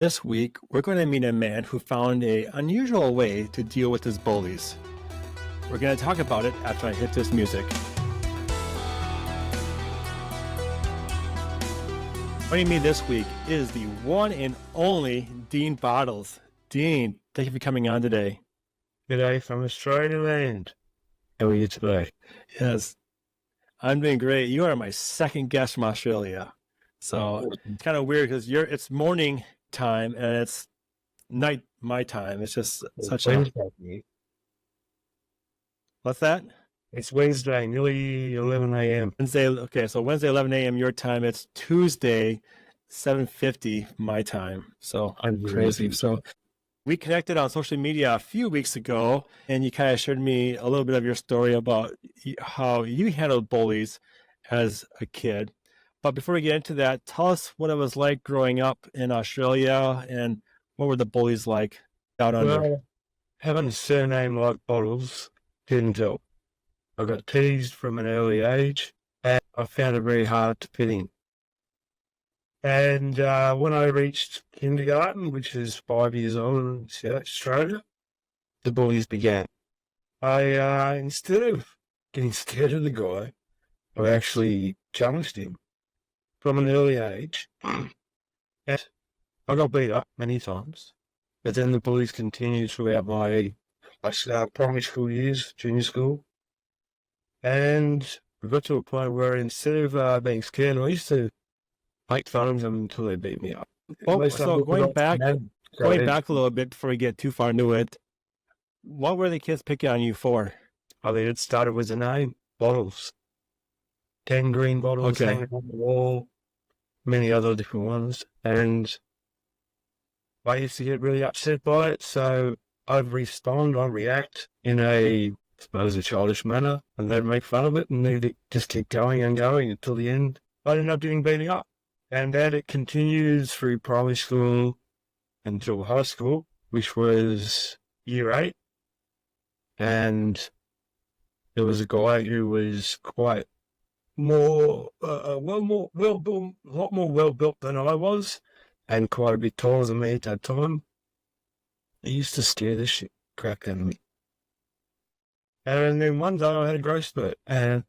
This week, we're going to meet a man who found an unusual way to deal with his bullies. We're going to talk about it after I hit this music. Joining me this week is the one and only Dean Bottles. Dean, thank you for coming on today. G'day from Australia. How are you today? Yes, I'm doing great. You are my second guest from Australia. So it's kind of weird because it's morning time and it's night my time. It's just such a... What's that? It's Wednesday, nearly 11 a.m. Wednesday, okay, so Wednesday 11 a.m. your time. It's Tuesday 7:50 my time. So I'm crazy. So we connected on social media a few weeks ago, and you kind of shared me a little bit of your story about how you handled bullies as a kid. But before we get into that, tell us what it was like growing up in Australia and what were the bullies like out under? Well, having a surname like Bottles didn't help. I got teased from an early age, and I found it very hard to fit in. And when I reached kindergarten, which is 5 years old in South Australia, the bullies began. Instead of getting scared of the guy, I actually challenged him from an early age. And I got beat up many times, but then the bullies continued throughout my primary school years, junior school. And we got to a point where instead of being scared, I used to make fun of them until they beat me up. Oh, so going back a little bit before we get too far into it, what were the kids picking on you for? I think it started with the name, Bottles. 10 green bottles hanging on the wall, many other different ones. And I used to get really upset by it, so I'd react in a childish manner, and they'd make fun of it, and they'd just keep going and going until the end. I ended up getting beaten up. And then it continues through primary school until high school, which was year 8. And there was a guy who was quite a lot more well-built than I was, and quite a bit taller than me at that time. He used to scare the shit crap out of me. And then one day I had a growth spurt, and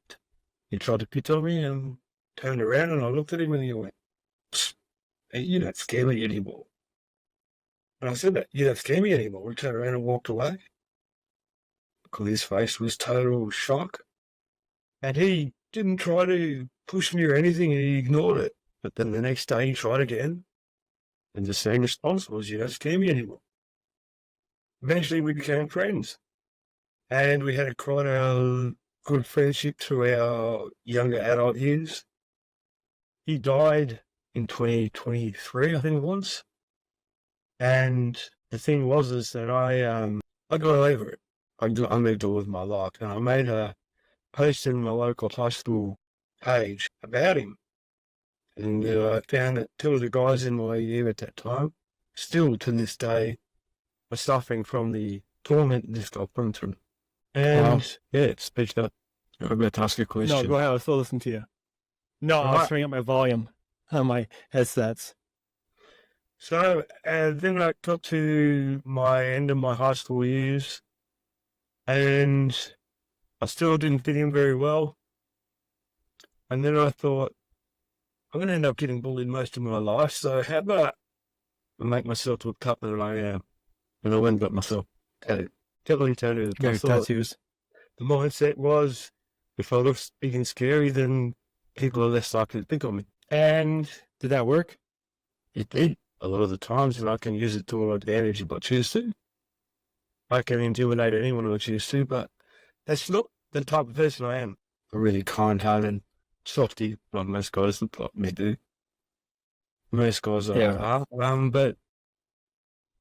he tried to pitch on me and turned around, and I looked at him and he went, "You don't scare me anymore." And I said, "You don't scare me anymore." He turned around and walked away because his face was total shock. And he didn't try to push me or anything, he ignored it. But then the next day he tried again, and the same response was, "You don't scare me anymore." Eventually we became friends, and we had quite a good friendship through our younger adult years. He died in 2023, I think it was. And the thing was is that I got over it. I moved on with my life, and I made a post in my local high school page about him. And I found that 2 of the guys in my year at that time, still to this day, are suffering from the torment this guy put through. And yeah, speak up. I'm about to ask you a question. No, go ahead. I'll still listen to you. No, I was turning up my volume on my headsets. So then I got to my end of my high school years, and I still didn't fit in very well. And then I thought, I'm going to end up getting bullied most of my life, so how about I make myself to a tougher than I am? And I went and got myself tattoos. Tattoos. The mindset was, if I look big and scary, then people are less likely to pick on me. And did that work? It did. A lot of the times, and I can use it to my advantage if I choose to. I can intimidate anyone if I choose to, but that's not the type of person I am. A really kind-hearted softy, like most guys look like me do. Most guys are. But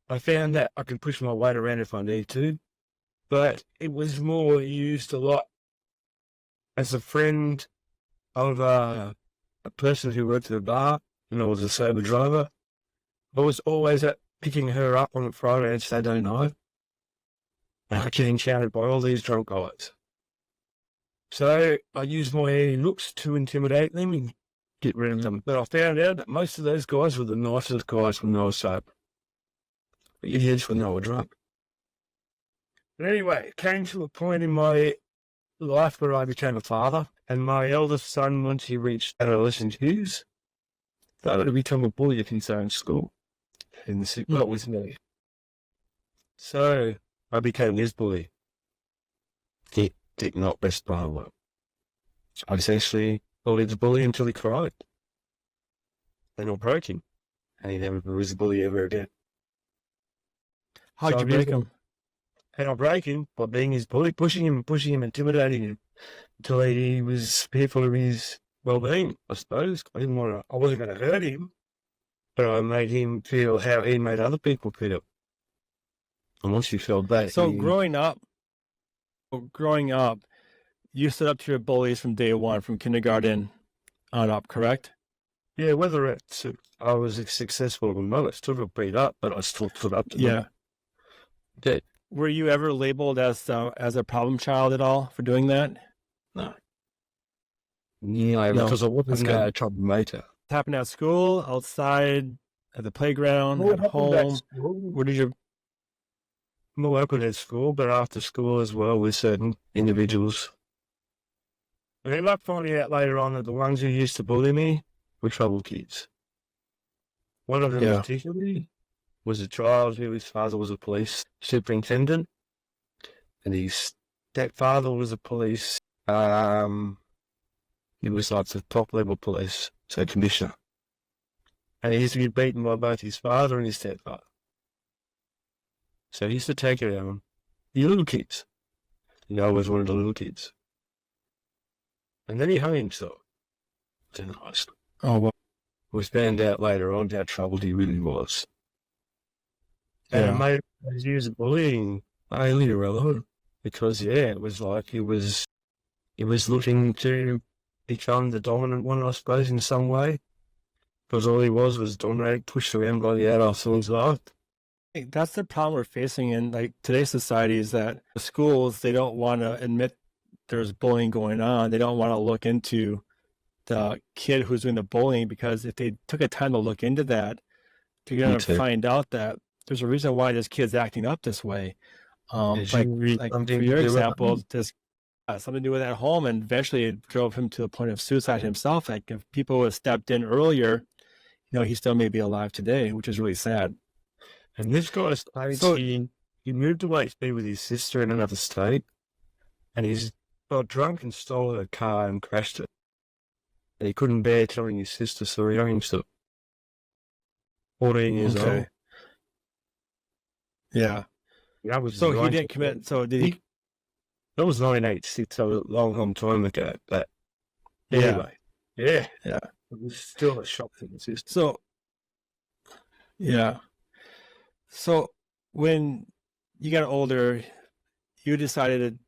I found that I can push my weight around if I need to. But it was more used a lot as a friend of a person who worked at a bar, and I was a sober driver. I was always picking her up on a Friday and Saturday night. And I get encountered by all these drunk guys. So I used my looks to intimidate them and get rid of them. But I found out that most of those guys were the nicest guys when I was sober. idiots when they were drunk. But anyway, it came to a point in my life where I became a father, and my eldest son, once he reached adolescent years, started to become a bully at his own school. And that was me. So I became his bully. Dick not best brother. I essentially bullied the bully until he cried. Then I broke him, and he never was a bully ever again. How'd you break him? And I break him by being his bully, pushing him, intimidating him, until he was fearful of his well-being, I suppose. I wasn't going to hurt him, but I made him feel how he made other people feel. And once you felt that... So growing up, you stood up to your bullies from day one, from kindergarten on up, correct? Yeah, whether I was successful or not, I still got beat up, but I still stood up to them. Yeah. Were you ever labeled as a problem child at all for doing that? No. Yeah, because I wasn't a troublemaker. It happened at school, outside, at the playground, at home. Where did you... More open at school, but after school as well with certain individuals. I ended up finding out later on that the ones who used to bully me were trouble kids. One of them particularly was a child whose father was a police superintendent, and his stepfather was a police, he was like the top level police, so commissioner. And he used to get beaten by both his father and his stepfather. So he used to take it on the little kids. I was one of the little kids. And then he hung himself. It was in high school. Oh, well. It was found out later on how troubled he really was. Yeah. And it made those years of bullying mainly irrelevant. Because, it was like he was looking to become the dominant one, I suppose, in some way. Because all he was dominated, pushed around by the adults all his life. That's the problem we're facing in today's society, is that the schools, they don't want to admit there's bullying going on. They don't want to look into the kid who's doing the bullying, because if they took a time to look into that, they're going to find out that there's a reason why this kid's acting up this way. For your example, this something to do with at home, and eventually it drove him to the point of suicide himself. Like, if people would have stepped in earlier, he still may be alive today, which is really sad. And this guy he moved away to be with his sister in another state, and he's got drunk and stole a car and crashed it. And he couldn't bear telling his sister, so he hung himself. 14 years old. Yeah. That was so he didn't commit. So did he? That was 1986, so a long time ago. But anyway, yeah. It was still a shock to the sister. So when you got older, you decided,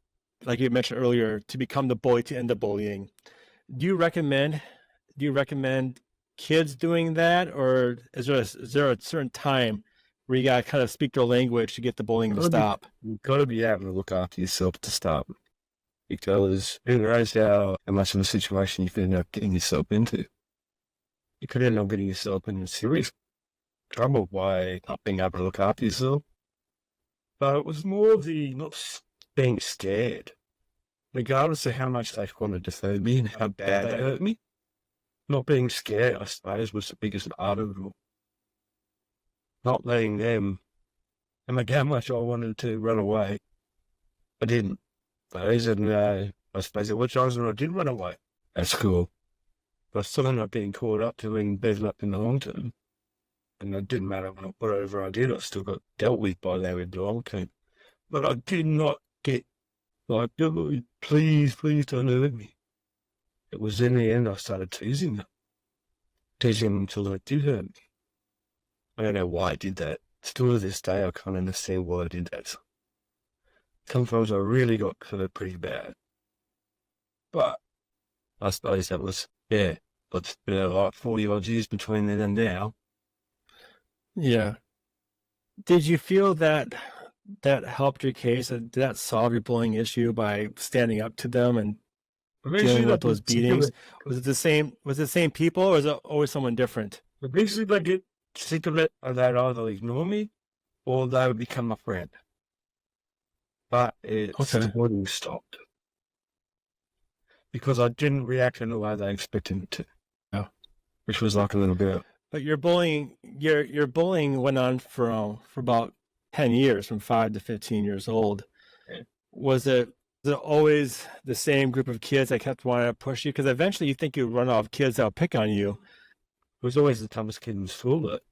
like you mentioned earlier, to become the bully, to end the bullying. Do you recommend kids doing that, or is there a certain time where you gotta kind of speak their language to get the bullying to stop? You've got to be able to look after yourself to start, because who knows how much of a situation you could end up getting yourself into. You could end up getting yourself in serious trouble by not being able to look after yourself. But it was more the not being scared, regardless of how much they wanted to hurt me and how bad they hurt me. Not being scared, I suppose, was the biggest part of it all. Not letting them, and like how much I wanted to run away, I didn't. I suppose there were times when I did run away at school, but I still ended up being caught up to being beaten up in the long term. And it didn't matter whatever I did, I still got dealt with by them in the long term. But I did not get like, please don't hurt me. It was in the end I started teasing them until they did hurt me. I don't know why I did that. Still to this day, I can't understand why I did that. Sometimes I really got hurt pretty bad. But I suppose that was, it's been like 40 odd years between then and now. Yeah. Did you feel that helped your case? Did that solve your bullying issue by standing up to them and dealing with those beatings? Was it the same people, or was it always someone different? Eventually they get sick of it, and they'd either ignore me or they would become my friend. But it's Okay. the bullying stopped because I didn't react in the way they expected me to. Yeah. Which was like a little bit. But your bullying went on for about 10 years, from 5 to 15 years old. Yeah. Was it always the same group of kids that kept wanting to push you? Because eventually you think you run off kids that'll pick on you. It was always the toughest kid in school, but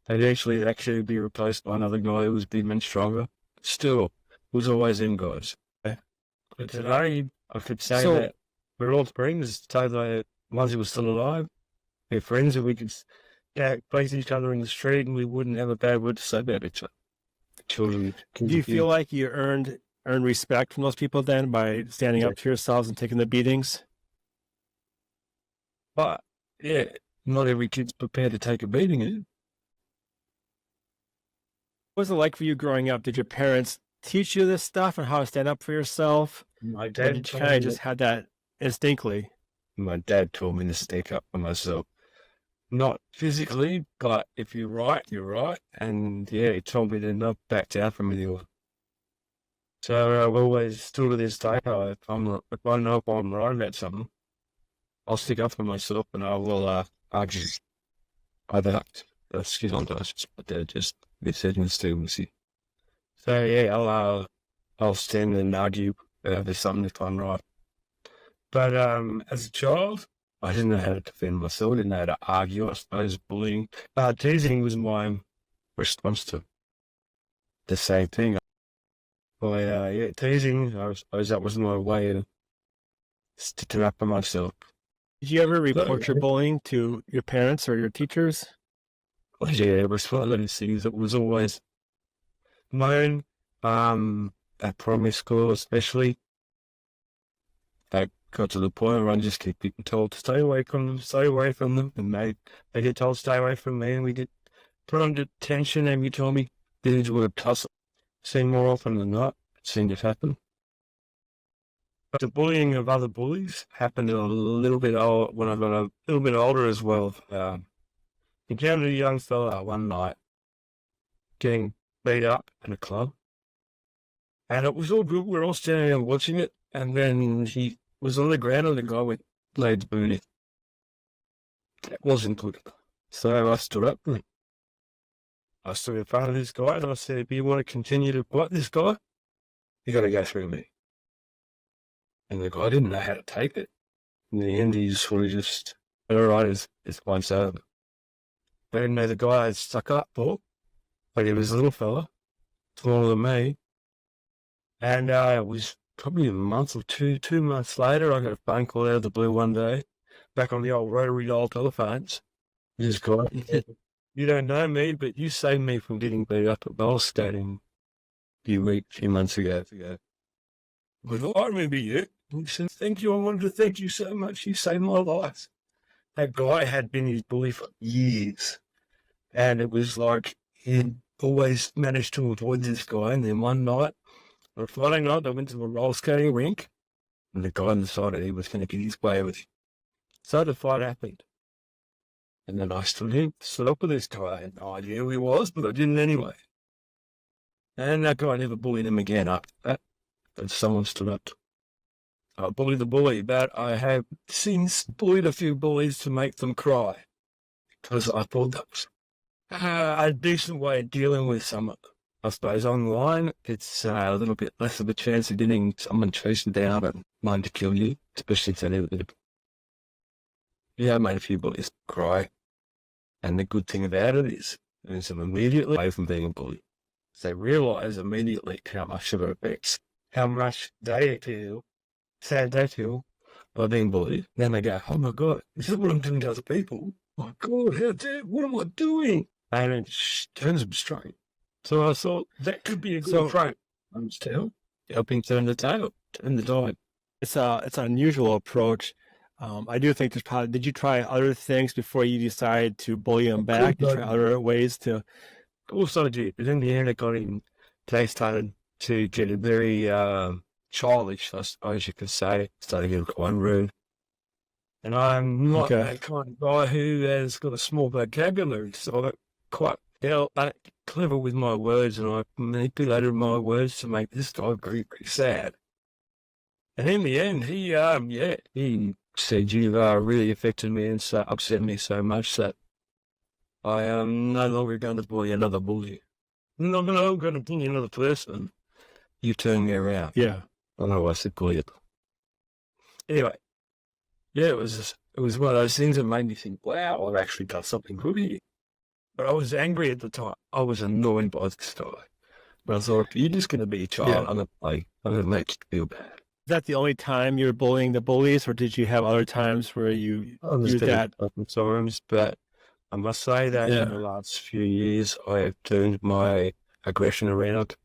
they'd actually be replaced by another guy who was big and stronger. Still, it was always in guys. Okay. But today, I could say So- that we're all friends. Today, the ones who were still alive, we're friends, and we could face each other in the street, and we wouldn't have a bad word to say about each other. Children. Do you feel like you earned respect from those people then by standing up to yourselves and taking the beatings? But, yeah, not every kid's prepared to take a beating. What was it like for you growing up? Did your parents teach you this stuff and how to stand up for yourself? My Or dad did you kind of just had that instinctively? My dad taught me to stick up for myself. Not physically, but if you're right, you're right. And yeah, he told me to not back down from anyone. So I've always still to this day, if I know if I'm right about something, I'll stick up for myself and I will argue. Excuse me, but they're just decision students. So yeah, I'll stand and argue there's something if I'm right. But as a child, I didn't know how to defend myself. I didn't know how to argue. I suppose bullying, teasing was my response to the same thing. Well, yeah, teasing. I suppose that was my way of sticking up for myself. Did you ever report your bullying to your parents or your teachers? Well, yeah, it was one of those things that was always my own. At primary school, especially, that got to the point where I just keep getting told to stay away from them, and they get told to stay away from me, and we get put under detention, and you told me these were tussle. Seen more often than not, it seemed to happen. But the bullying of other bullies happened a little bit old when I got a little bit older as well. Encountered a young fella one night getting beat up in a club, and it was all good. We're all standing there watching it, and then he was on the ground, and the guy went laid the boot in. That wasn't good. So I stood up. I stood in front of this guy, and I said, if you want to continue to fight this guy, you got to go through me. And the guy didn't know how to take it. In the end, he sort of just, all right, it's once over. They didn't know the guy had stuck up for, but he was a little fella, smaller than me. And it was probably a month or two months later, I got a phone call out of the blue one day, back on the old rotary dial telephones. This guy, you don't know me, but you saved me from getting beat up at roller skating a few months ago. But I remember you. He said, thank you. I wanted to thank you so much. You saved my life. That guy had been his bully for years. And it was like he'd always managed to avoid this guy. And then one night, on a Friday night, I went to a roller skating rink. And the guy decided he was going to get his way with it. So the fight happened. And then I stood up with this guy. I had no idea who he was, but I didn't anyway. And that guy never bullied him again after that. But someone stood up to I bullied the bully, but I have since bullied a few bullies to make them cry. Because I thought that was a decent way of dealing with someone. I suppose online, it's a little bit less of a chance of getting someone chasing down and wanting to kill you, especially if they never did. Yeah, I made a few bullies cry. And the good thing about it is them immediately away from being a bully. They realise immediately how much of it affects, how much they feel, sad they feel by being bullied. Then they go, oh my God, this is what I'm doing to other people. Oh my God, how dare, what am I doing? And it turns them straight. So I thought that could be a good approach. I'm still helping turn the tide. It's an unusual approach. I do think there's probably, did you try other things before you decided to bully them back? Did you try other ways to? Also did, but in the end they started to get a very childish, I suppose you could say. Started to get quite rude. And I'm not that kind of guy who has got a small vocabulary, so I got quite clever with my words, and I manipulated my words to make this guy very, very sad. And in the end, he said, "You've really affected me and so upset me so much that I am no longer going to bully another bully. I'm not going to bully another person. You turn me around." Yeah. I know I said bully it. Anyway, yeah, it was one of those things that made me think, wow, I've actually done something good here. But I was angry at the time. I was annoyed by this guy. But I thought, you're just going to be a child. I'm going to make you feel bad. Is that the only time you were bullying the bullies, or did you have other times where you used that? Times, but I must say that in the last few years, I have turned my aggression around.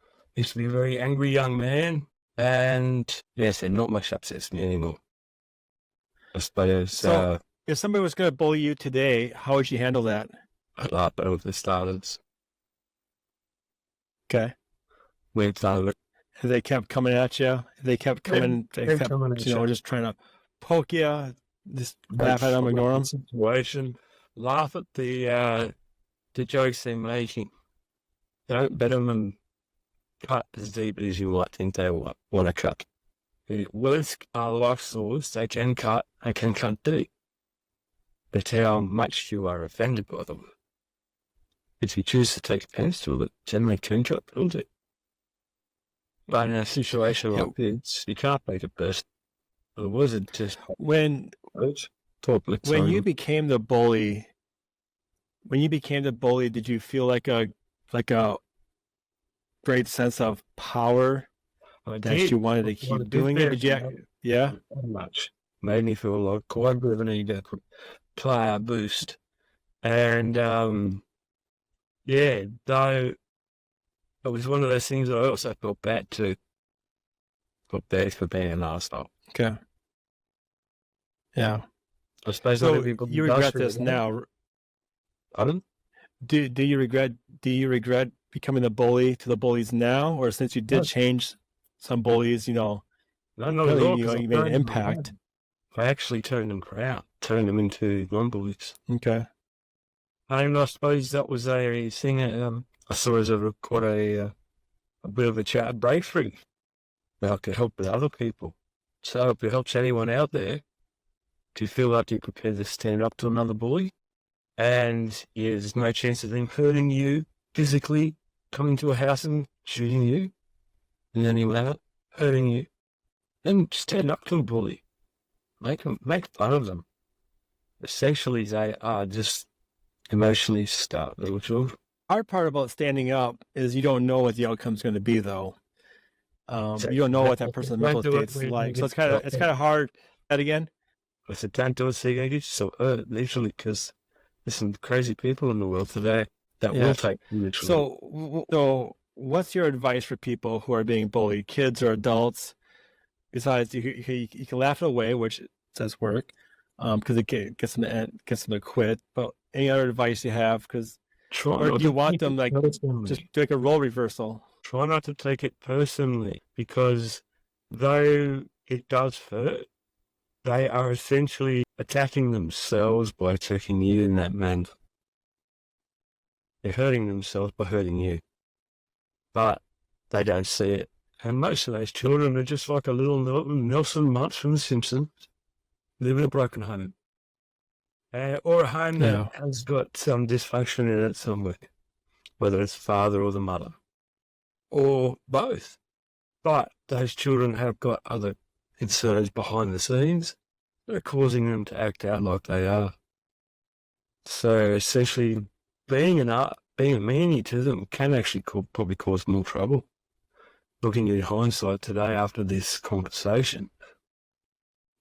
I used to be a very angry young man, and yes, and not much upsets me anymore. I suppose. So, if somebody was going to bully you today, how would you handle that? I'd laugh over the starters. Okay. We've done it. They kept coming at you. They kept coming. They kept just trying to poke you. Just laugh at them, ignore them. Situation. Laugh at the jokes they're making. Don't bet them cut as deep as you might think they want to cut. Words are life swords. They can cut deep. But how much you are offended by them. If you choose to take offense to it, then they can cut deep. But in a situation like this, you can't make it best. It wasn't just when you became the bully. When you became the bully, did you feel like a great sense of power that you wanted to keep doing it? Did you? Yeah, much made me feel like quite a bit of an ego player boost, and though. It was one of those things that I also felt bad too. Felt bad for being an arsehole. Okay. Yeah. I suppose so you regret this now. Pardon? Do you regret becoming the bully to the bullies now, or since you did change some bullies, No, really, you made an impact. I actually turned them around, turned them into non-bullies. Okay. And I suppose that was a thing. I saw as quite a bit of a breakthrough. I could help with other people. So if it helps anyone out there to feel like you're prepared to stand up to another bully, and there's no chance of them hurting you physically, coming to a house and shooting you, and anyone out hurting you, then stand up to a bully. Make fun of them. Essentially, they are just emotionally starved little children. Hard part about standing up is you don't know what the outcome's going to be, though. You don't know what that person's mental state's like, so it's kind of hard. That again. I said, don't do it, so literally, because there's some crazy people in the world today that will take literally. So, what's your advice for people who are being bullied, kids or adults? Besides, you can laugh it away, which does work, because it gets them to quit. But any other advice you have? Or do you want them just do like a role reversal? Try not to take it personally, because though it does hurt, they are essentially attacking themselves by attacking you in that manner. They're hurting themselves by hurting you, but they don't see it. And most of those children are just like a little Nelson Muntz from The Simpsons, live in a broken home. Or a home that has got some dysfunction in it somewhere, whether it's the father or the mother, or both. But those children have got other concerns behind the scenes that are causing them to act out like they are. So essentially, being a meanie to them can actually probably cause more trouble. Looking in hindsight today after this conversation,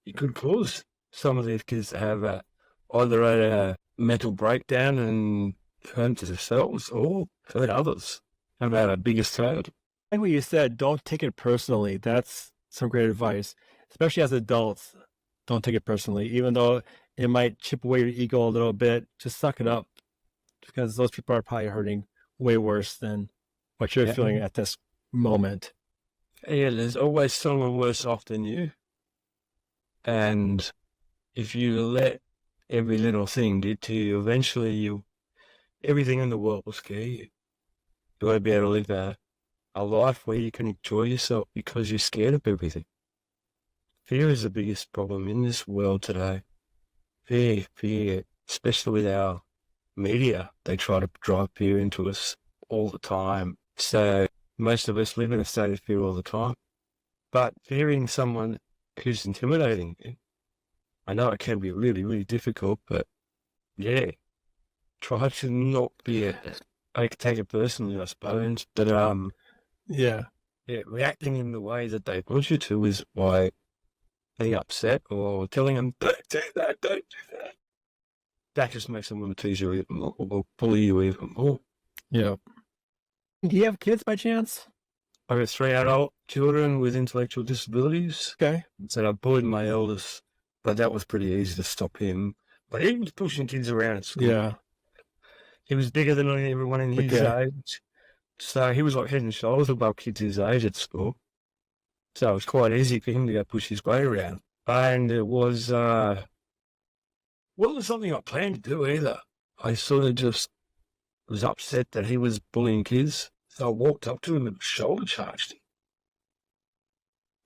it could cause some of these kids to have either a mental breakdown and hurt themselves or hurt others. How about a bigger threat? I think what you said, don't take it personally. That's some great advice, especially as adults. Don't take it personally, even though it might chip away your ego a little bit. Just suck it up, because those people are probably hurting way worse than what you're feeling at this moment. Yeah, there's always someone worse off than you. And if you let every little thing did to you, eventually everything in the world will scare you. You want to be able to live a life where you can enjoy yourself because you're scared of everything. Fear is the biggest problem in this world today. Fear, especially with our media. They try to drive fear into us all the time. So most of us live in a state of fear all the time. But fearing someone who's intimidating you, I know it can be really, really difficult, but yeah, try to not be take it personally, I suppose. But Yeah. reacting in the way that they want you to is by being upset or telling them, don't do that, don't do that. That just makes them want to tease you even more or bully you even more. Yeah. Do you have kids by chance? I have 3 adult children with intellectual disabilities. Okay. So I bullied my eldest, but that was pretty easy to stop him. But he was pushing kids around at school. Yeah. He was bigger than everyone in his age. So he was like head and shoulders above kids his age at school. So it was quite easy for him to go push his way around. And it was, wasn't something I planned to do either. I sort of just was upset that he was bullying kids. So I walked up to him and shoulder charged him.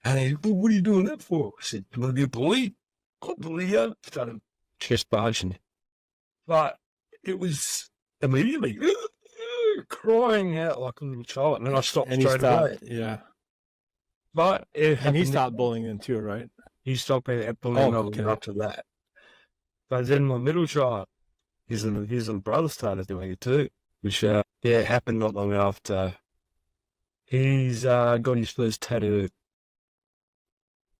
And he said, well, what are you doing that for? I said, you want to be a bully? I'll bully you. Started chest barging. But it was immediately crying out like a little child. And then I stopped straight away. Yeah. But and he stopped bullying them too, right? He stopped bullying after that. But then my middle child, his little brother started doing it too, which happened not long after. He's got his first tattoo.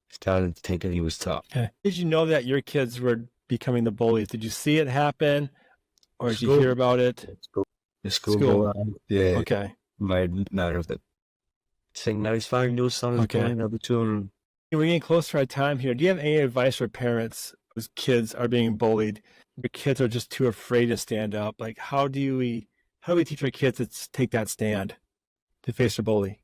Started thinking he was tough. Okay. Did you know that your kids were becoming the bullies? Did you see it happen, or did you hear about it? The school. Yeah. Okay. Made note of it. Saying no, he's finding your son is bullying other children. We're getting close to our time here. Do you have any advice for parents whose kids are being bullied? Your kids are just too afraid to stand up. Like, how do we teach our kids to take that stand to face a bully?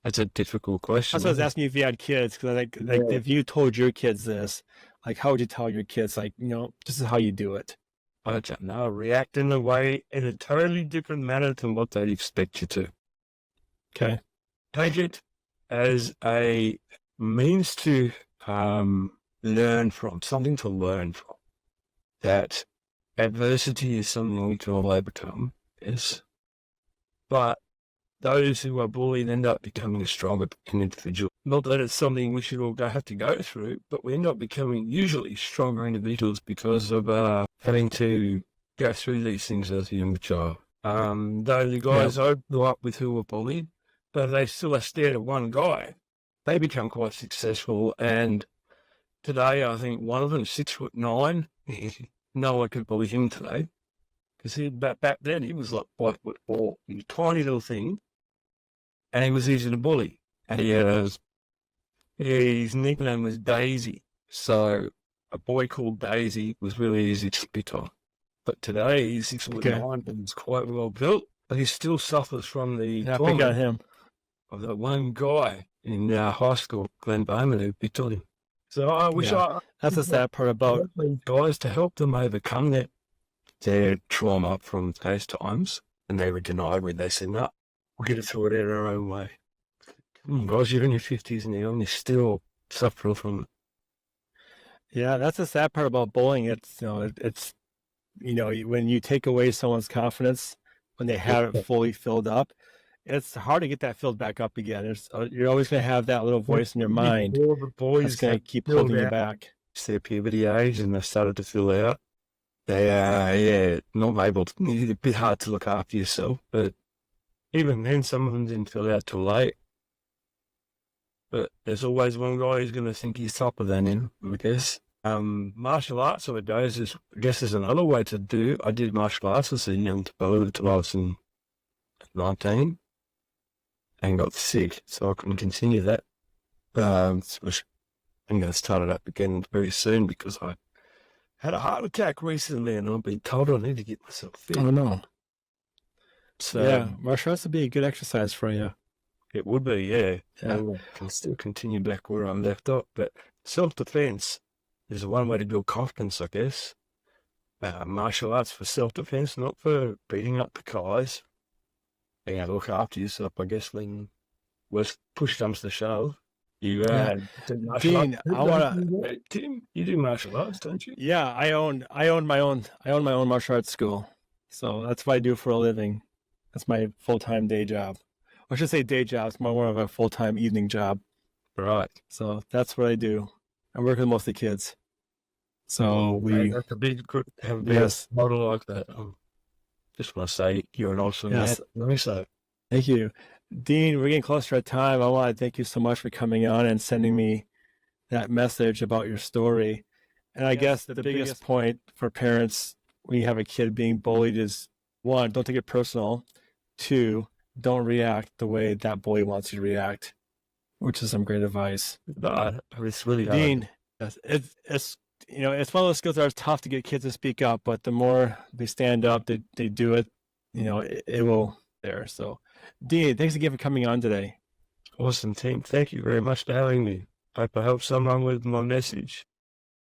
That's a difficult question. That's what I was asking you if you had kids, because if you told your kids this, like, how would you tell your kids, like, this is how you do it? I don't know. React in a totally different manner than what they'd expect you to. Okay. Take it as a means to learn from, something to learn from. That adversity is something we can all overcome, yes. But those who are bullied end up becoming a stronger individual. Not that it's something we should all have to go through, but we end up becoming usually stronger individuals because of having to go through these things as a younger child. Though the guys I grew up with who were bullied, but they still are scared of one guy, they become quite successful. And today, I think one of them is 6'9". No one could bully him today. Because back then, he was like 5'4". He was a tiny little thing. And he was easy to bully. And his nickname was Daisy. So a boy called Daisy was really easy to pick on. But today, he's 6'9" and he's quite well built. But he still suffers from the trauma of that one guy in high school, Glenn Bowman, who picked on him. So I wish that's the sad part about guys to help them overcome their trauma from those times. And they were denied when they said, no, we'll get it through it in our own way. Come on, guys, you're in your 50s and you're still suffering from it. Yeah, that's the sad part about bullying. It's, when you take away someone's confidence when they have it fully filled up, it's hard to get that filled back up again. You're always going to have that little voice in your mind that's going to keep holding you back. It's their puberty age and they've started to fill out. They are, not able to, it's a bit hard to look after yourself, but even then, some of them didn't fill out too late. But there's always one guy who's going to think he's tougher than him, I guess. Martial arts, I guess, is another way to do. I did martial arts as a young fellow until I was 19 and got sick, so I couldn't continue that. I'm going to start it up again very soon because I had a heart attack recently and I've been told I need to get myself fit. Oh, no. So, martial arts would be a good exercise for you. It would be, yeah. I can still continue back where I'm left off, but self-defense is one way to build confidence, I guess. martial arts for self-defense, not for beating up the guys. You know, look after yourself, I guess, when push comes to shove. You do martial Dean, arts. I want to. Tim, you do martial arts, don't you? Yeah, I own my own martial arts school, so that's what I do for a living. That's my full-time day job. Or I should say day job. It's more of a full-time evening job. Right. So that's what I do. I work with most of the kids. So That's a big good have a big Yes. model like that. Just want to say you're an awesome Yes. man. So Thank you. Dean, we're getting close to our time. I want to thank you so much for coming on and sending me that message about your story. And I guess the biggest point for parents when you have a kid being bullied is, one, don't take it personal. Two, don't react the way that bully wants you to react, which is some great advice. it's really hard. Dean, it's it's one of those skills that are tough to get kids to speak up, but the more they stand up, they do it, it will there. So, Dean, thanks again for coming on today. Awesome, team. Thank you very much for having me. Hope I helped someone with my message.